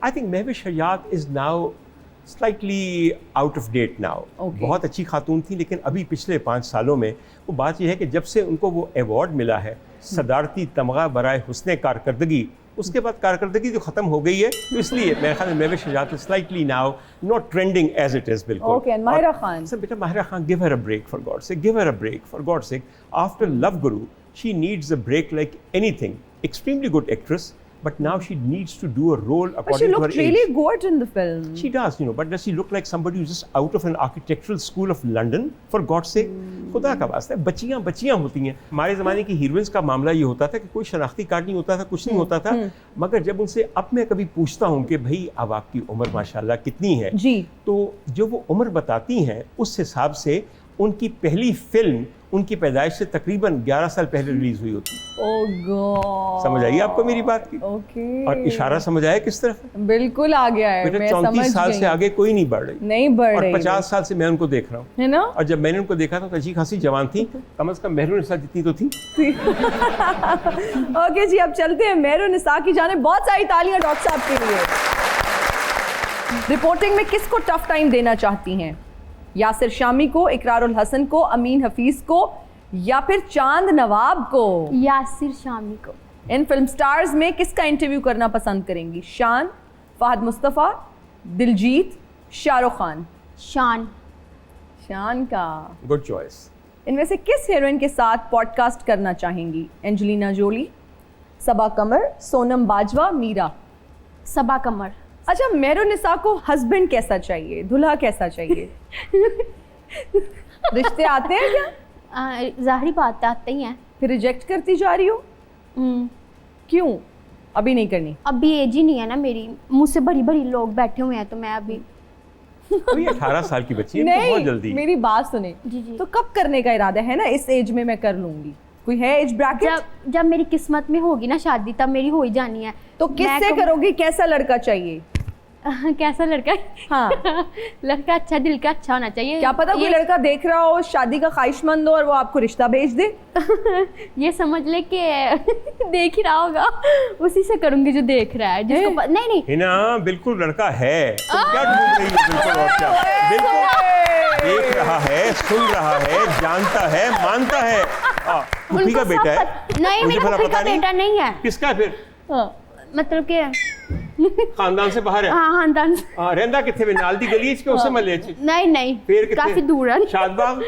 I think Mahvish Hayat is now slightly out of date now. बहुत अच्छी खातून थी, लेकिन अभी पिछले 5 सालों में वो बात यह है कि जब से उनको वो अवार्ड मिला है सदारती तमगा बराए हुस्न कारकर्दगी, उसके बाद कारकर्दगी जो ख़त्म हो गई है, तो इसलिए मेरे ख्याल में Mahwish Hayat slightly now not trending as it is. बिल्कुल। ओके, माहिरा खान। सर बेटा, Mahira Khan, give her a break for God sake, give her a break for God sake. After Love Guru she needs a break like anything. Extremely good actress, but now she needs to do a role according to her age. But she looked really good in the film. She does, you know, but does she look like somebody who's just out of an architectural school of London? For God's sake, खुदा का वास्ता है, बच्चियाँ होती हैं। हमारे ज़माने की हीरोइंस का मामला ये होता था कि कोई शनाख्ती कार्ड नहीं होता था, कुछ नहीं होता था। मगर जब उनसे अब मैं कभी पूछता हूँ कि भाई अब आपकी उम्र माशाल्लाह कितनी है जी, तो जो वो उम्र बताती हैं उस हिसाब से उनकी पहली फिल्म उनकी पैदाइश से तकरीबन 11 साल पहले रिलीज हुई होती। ओह गॉड, समझ आई आपको मेरी बात की? ओके। और इशारा समझ आया किस तरफ? बिल्कुल आ गया है। बेटा 34 साल से आगे कोई नहीं बढ़ रही, नहीं बढ़ रही। और 50 साल से मैं उनको देख रहा हूँ, है ना? और जब मैंने उनको देखा था तो अच्छी खासी जवान थी, कम से कम मेहरुनिसा जितनी तो थी। ओके जी, अब चलते हैं मेहरुनिसा की जाने। बहुत सारी तालियां डॉक्टर साहब के लिए। रिपोर्टिंग में किसको टफ टाइम देना चाहती हैं? यासिर शामी को, इकरारुल हसन को, अमीन हफीज को, या फिर चांद नवाब को? यासिर शामी को। इन फिल्म स्टार्स में किसका इंटरव्यू करना पसंद करेंगी? शान, फहद मुस्तफ़ा, दिलजीत, शाहरुख खान? शान। शान का गुड चॉइस। इनमें से किस हीरोइन के साथ पॉडकास्ट करना चाहेंगी? एंजेलिना जोली, सबा कमर, सोनम बाजवा, मीरा? सबा कमर। अच्छा, मेहरुनिसा को हस्बैंड कैसा चाहिए, दूल्हा कैसा चाहिए? रिश्ते आते हैं क्या? ज़ाहिरी बात आते ही हैं। फिर रिजेक्ट करती जा रही हो? क्यों? अभी नहीं करनी? अभी एज ही नहीं है ना मेरी, मुझसे बड़ी बड़ी लोग बैठे हुए हैं, तो मैं अभी 18 साल की बच्ची है, नहीं, बहुत जल्दी। मेरी बात सुने जी जी। तो कब करने का इरादा है? ना इस एज में मैं कर लूंगी, कोई है एज ब्रैकेट? जब मेरी किस्मत में होगी ना शादी, तब मेरी हो ही जानी है। तो किससे करोगी? कैसा लड़का चाहिए? कैसा लड़का? हाँ लड़का अच्छा, दिल का अच्छा होना चाहिए। क्या पता कोई लड़का देख रहा हो, शादी का ख्वाहिशमंद हो और वो आपको रिश्ता भेज दे। ये समझ ले कि देख ही रहा होगा, उसी से करूंगी जो देख रहा है, जिसको नहीं हिना बिल्कुल लड़का है, तुम क्या ढूंढ रही हो? बिल्कुल और क्या, बिल्कुल देख रहा है, सुन रहा है, जानता है, मानता है। फूफी का बेटा है? नहीं, मेरा फूफी का बेटा नहीं है। किसका फिर? मतलब के खानदान से बाहर है? हाँ, खानदान से। रहंदा किथे में? नाल दी गली च के उसे मले च? नहीं, फिर काफी दूर है। शादबाग?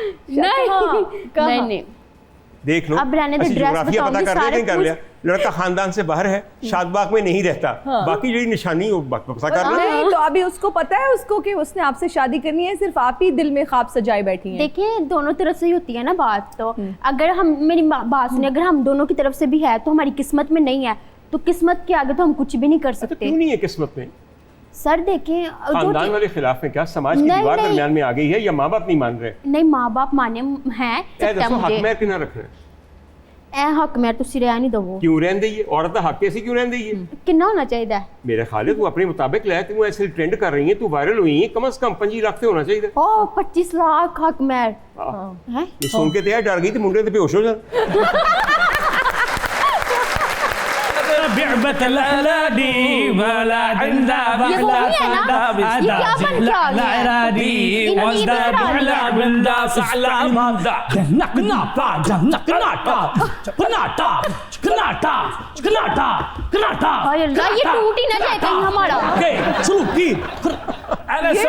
नहीं। देख लो, अब रहने दे, ड्रेस पता कर लिया, लड़का खानदान से बाहर है, शादबाग में नहीं रहता। बाकी जो निशानी वो पता कर लो। नहीं, तो अभी उसको पता है उसको कि उसने आपसे शादी करनी है, सिर्फ आप ही दिल में ख्वाब सजाए बैठी हैं। देखिए, दोनों तरफ से ही होती है ना बात। तो अगर हम, मेरी बात सुनिए, अगर हम दोनों की तरफ से भी है तो हमारी किस्मत में नहीं है, तो किस्मत के आगे तो हम कुछ भी नहीं कर सकते। क्यों नहीं है किस्मत में? सर देखें, खानदान वाले खिलाफ में क्या समाज की दीवार दरमियान में आ गई है, या माँ बाप नहीं मान रहे? नहीं, माँ बाप माने हैं। हक में क्यों ना रख रहे? हक में तुसी रह नहीं दो। क्यों रहन दी है? औरत का हक ऐसी क्यों रहन दी है? कितना होना चाहिए? मेरे ख्याल है तू अपने मुताबिक ले, तू ऐसे ट्रेंड कर रही है, तू वायरल हुई है, कम से कम 25 लाख से होना चाहिए। ओ 25 लाख हक में है? ये सुन के तो डर गई थी, मुंडे तो बेहोश हो जा। बिअबत लालादी वाला जिंदा वाला ये क्या बन क्या लालादी वज़दा वाला जिंदा सलामदा नकनाटा नकनाटा कनाटा कनाटा कनाटा कनाटा। हाय अल्लाह, ये टूट ही ना जाए कहीं हमारा। ओके शुरू की। ये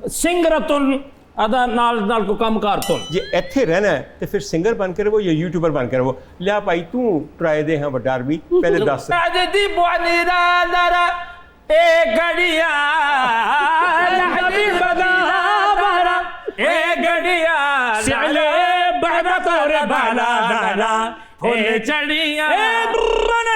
सिंगरतुन अदा नाल को काम कारतुन। जे इत्थे रहना है तो फिर सिंगर बन कर वो या यूट्यूबर बन कर वो लिया भाई तू ट्राई दे। हाँ बटार भी पहले 10 दी बुआनीरा नरा ए गड़िया लहदी बदारा ए गड़िया चले बहदा तोरे बाला दाना ए चढ़िया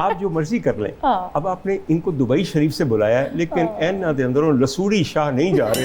आप जो मर्जी कर लें। अब आपने इनको दुबई शरीफ से बुलाया है, लेकिन एन दे अंदरों लसूड़ी शाह नहीं जा रहे।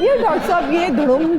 ये डॉक्टर साहब ये धुड़ुम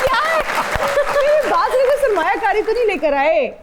क्या है ये बात नहीं कि सरमायाकारी तो नहीं लेकर आए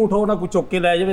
ऊँट होना कुछ चौके ला जावे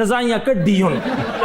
रज़ाइयाँ कड्डियों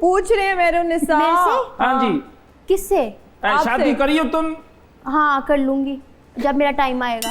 पूछ रहे हैं मेरे निसा मेरे से? हाँ जी किससे? शादी आपसे। करियो तुम हाँ कर लूंगी जब मेरा टाइम आएगा।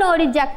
No reject.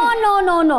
No no no no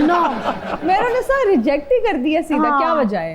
no मेरे निसा रिजेक्ट ही कर दिया सीधा हाँ। क्या वजह है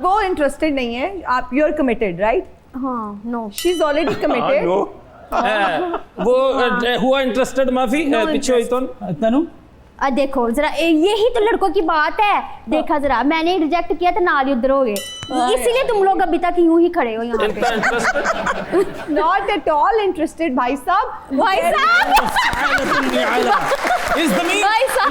वो इंटरेस्टेड नहीं है आप यू आर कमिटेड राइट हाँ no she is already committed no वो हुआ इंटरेस्टेड माफी पीछे हुई तुम तनु देखो जरा यही तो लड़कों की बात है। देखा जरा मैंने रिजेक्ट किया तो नाल ही उधर हो गए, इसीलिए तुम लोग अभी तक यूं ही खड़े हो यहाँ पे। इतना interested not at all interested भाई साहब भाई साहब इज़दमी भाई साहब।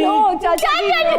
नो चाचा जी नो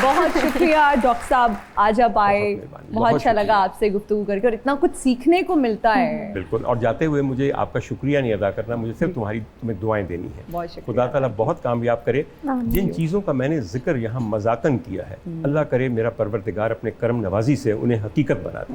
बहुत शुक्रिया डॉक्टर साहब आज आप आए बहुत बहुत अच्छा शुक्रिया। लगा आपसे गुफ्तगू करके और इतना कुछ सीखने को मिलता है बिल्कुल। और जाते हुए मुझे आपका शुक्रिया नहीं अदा करना, मुझे सिर्फ तुम्हें दुआएं देनी है। बहुत शुक्रिया। खुदा ताला बहुत कामयाब करे। जिन चीज़ों का मैंने जिक्र यहाँ मजाकन किया है, अल्लाह करे मेरा परवरदिगार अपने करम नवाजी से उन्हें हकीकत बना दे।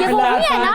ये वो ही है ना?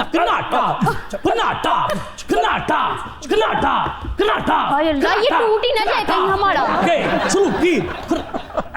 और अल्लाह ये टूट ही ना जाए कहीं हमारा।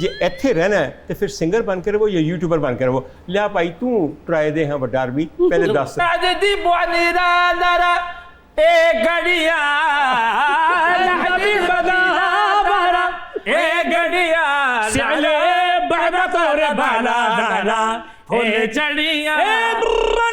जे ਇੱਥੇ ਰਹਿਣਾ ਹੈ ਤੇ ਫਿਰ ਸਿੰਗਰ ਬਣ ਕੇ ਰਹੋ ਜਾਂ ਯੂਟਿਊਬਰ ਬਣ ਕੇ ਰਹੋ। ਲਿਆ ਭਾਈ ਤੂੰ ਟਰਾਏ ਦੇ ਹਾਂ ਵਡਾਰ ਵੀ ਪਹਿਲੇ ਦੱਸ। दी बुआनी दारा ए गड़िया लहदी बदारा ए गड़िया सिले बहदा तोरे बाला दारा ए चढ़िया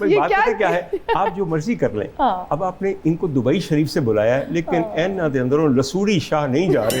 भाई ये बात क्या- पता क्या है, आप जो मर्जी कर लें। हाँ। अब आपने इनको दुबई शरीफ से बुलाया है, लेकिन एना दे अंदरों लसूड़ी शाह नहीं जा रहे।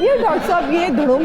ये डॉक्टर साहब ये धुड़ुम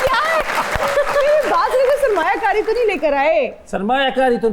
क्या है ये बात नहीं कि सरमायाकारी तो नहीं लेकर आए सरमायाकारी तुम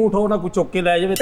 ऊँट होना कुछ चौके ला जावे